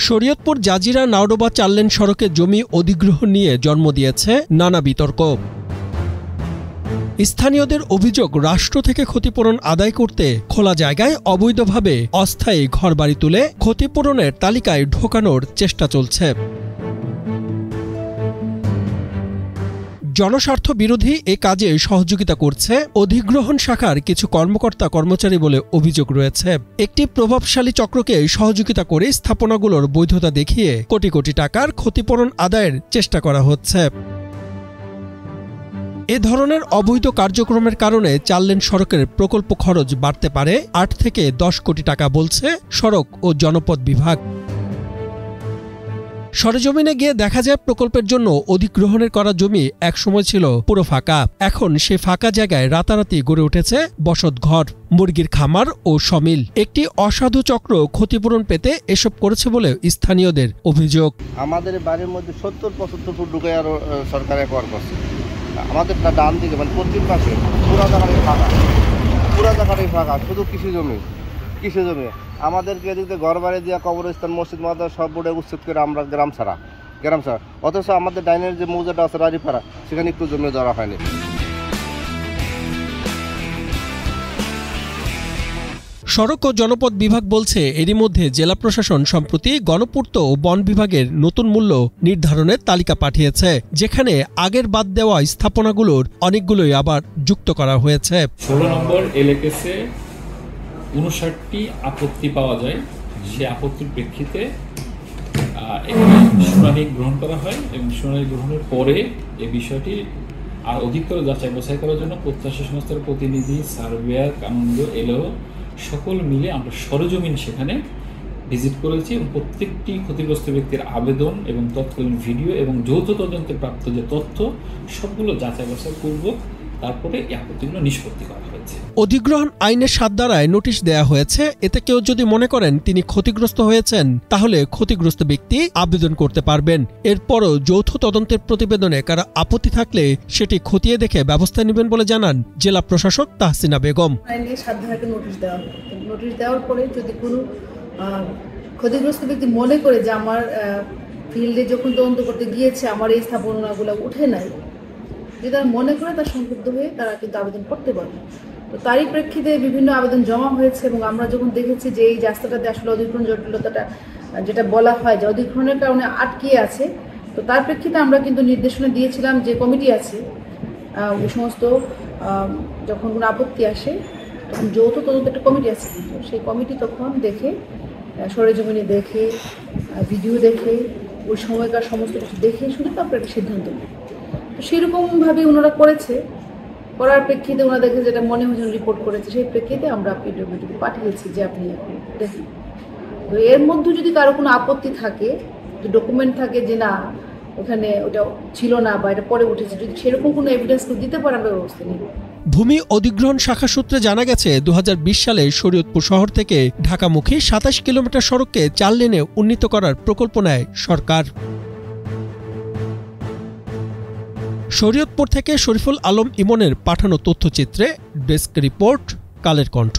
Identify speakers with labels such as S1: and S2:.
S1: Shariatpur Jazeera Naodoba ৪ lane সড়কে জমি অধিগ্রহণ নিয়ে জন্ম দিয়েছে নানা বিতর্ক। স্থানীয়দের অভিযোগ, রাষ্ট্র থেকে ক্ষতিপূরণ আদায় করতে খোলা জায়গায় অবৈধভাবে অস্থায়ী ঘরবাড়ি তুলে ক্ষতিপূরণের তালিকায় ঢোকানোর চেষ্টা চলছে। জনস্বার্থ বিরোধী এ কাজে সহযোগিতা করছে অধিগ্রহণ শাখার কিছু কর্মকর্তা কর্মচারী বলে অভিযোগ রয়েছে। একটি প্রভাবশালী চক্রকে সহযোগিতা করে স্থাপনাগুলোর বৈধতা দেখিয়ে কোটি কোটি টাকার ক্ষতিপূরণ আদায়ের চেষ্টা করা হচ্ছে। এ ধরনের অবৈধ কার্যক্রমের কারণে ৪ লেন সড়কের প্রকল্প খরচ বাড়তে পারে ৮ থেকে ১০ কোটি টাকা বলছে সড়ক ও জনপথ বিভাগ। সরেজমিনে গিয়ে দেখা যায় প্রকল্পের জন্য অধিগ্রহণের করা জমি একসময় ছিল পুরো ফাঁকা। এখন সে ফাঁকা জায়গায় রাতারাতি গড়ে উঠেছে বসতঘর, মুরগির খামার ও সমিল। একটি অসাধু চক্র ক্ষতিপূরণ পেতে এসব করেছে বলে স্থানীয়দের অভিযোগ।
S2: আমাদের বাড়ির মধ্যে ৭০-৭৫ ফুট ঢুকে আরো সরকার একবার করছে। আমাদের ডান দিকে মানে পশ্চিম পাশে পুরা জায়গাটাই ফাঁকা, শুধু কৃষি জমি। আমাদেরকে এদিকে ঘর বাড়ি দিয়া কবরস্থান, মসজিদ, মাদ্রাসা সব বোর্ডে উচ্ছেদ করে আমরা গ্রাম ছাড়া। অথচ আমাদের ডাইনের যে মৌজাটা আছে রাজীপাড়া, সেখানে একটু জমি ধরা হয়নি।
S1: সড়ক ও জনপথ বিভাগ বলছে, এরই মধ্যে জেলা প্রশাসন সম্প্রতি গণপূর্ত ও বন বিভাগের নতুন মূল্য নির্ধারণের তালিকা পাঠিয়েছে, যেখানে আগের বাদ দেওয়া স্থাপনাগুলোর অনেকগুলোই আবার যুক্ত করা হয়েছে।
S3: ১৬ নম্বর এলএকেসে ৫৯টি আপত্তি পাওয়া যায়। সে আপত্তির প্রেক্ষিতে শুনানি গ্রহণ করা হয় এবং শুনানি গ্রহণের পরে এই বিষয়টি আর অধিকতর যাচাই বাছাই করার জন্য প্রত্যাশী সংস্থার প্রতিনিধি, সার্ভেয়ার, কানুনগো, এলও সকল মিলে আমরা সরেজমিন সেখানে ভিজিট করেছি এবং প্রত্যেকটি ক্ষতিগ্রস্ত ব্যক্তির আবেদন এবং তৎকালীন ভিডিও এবং যৌথ তদন্তে প্রাপ্ত যে তথ্য সবগুলো যাচাই বাছাই করব, তারপরে এই আপত্তিগুলো নিষ্পত্তি করা হয়েছে।
S1: অধিগ্রহণ আইনের ৭ ধারায় নোটিশ দেয়া হয়েছে। এতে কেউ যদি মনে করেন তিনি ক্ষতিগ্রস্ত হয়েছেন, তাহলে ক্ষতিগ্রস্ত ব্যক্তি আবেদন করতে পারবেন। এরপরও যৌথ তদন্তের প্রতিবেদনে কারো আপত্তি থাকলে সেটি খতিয়ে দেখে ব্যবস্থা নেবেন বলে জানান জেলা প্রশাসক তাহসিনা বেগম।
S4: আইনের ৭ ধারাকে নোটিশ দেওয়ার পরে যদি কোনো ক্ষতিগ্রস্ত ব্যক্তি মনে করে যে আমার ফিল্ডে যখন তদন্ত করতে গিয়েছে আমার এই স্থাপনাগুলো উঠে নাই, যদি তারা মনে করে তার সংক্ষুব্ধ হয়ে তারা কিন্তু আবেদন করতে পারবে। তো তারই প্রেক্ষিতে বিভিন্ন আবেদন জমা হয়েছে এবং আমরা যখন দেখেছি যে এই রাস্তাটাতে আসলে অধিগ্রহণ জটিলতাটা যেটা বলা হয় যে অধিগ্রহণের কারণে আটকে আছে, তো তার প্রেক্ষিতে আমরা কিন্তু নির্দেশনা দিয়েছিলাম যে কমিটি আছে ওই সমস্ত যখন কোনো আপত্তি আসে তখন যৌথ তদন্ত একটা কমিটি আছে, কিন্তু সেই কমিটি তখন দেখে সরেজমিনে দেখে ভিডিও দেখে ওই সময়কার সমস্ত কিছু দেখে শুনে তারপরে একটা সিদ্ধান্ত নেয়। তো সেরকমভাবে ওনারা করার প্রেক্ষিতে ওনারা দেখে যেটা মনে হয়েছে রিপোর্ট করেছে, সেই প্রেক্ষিতে আমরা পিডব্লিউডিকে পাঠিয়েছি যে আপনি এখন দেখুন। তো এর মধ্যে যদি কারো কোনো আপত্তি থাকে, যে ডকুমেন্ট থাকে যে না ওখানে ওটা ছিল না বা এটা পরে উঠেছে, যদি সেরকম কোনো এভিডেন্স দিতে পারে আমরা ব্যবস্থা নিব।
S1: ভূমি অধিগ্রহণ শাখা সূত্রে জানা গেছে ২০২০ সালে শরীয়তপুর শহর থেকে ঢাকামুখী ২৭ কিলোমিটার সড়ককে ৪ লেনে উন্নীত করার প্রকল্প নেয় সরকার। শরীয়তপুর থেকে শরীফুল আলম ইমনের পাঠানো তথ্যচিত্রে ডেস্ক রিপোর্ট, কালের কণ্ঠ।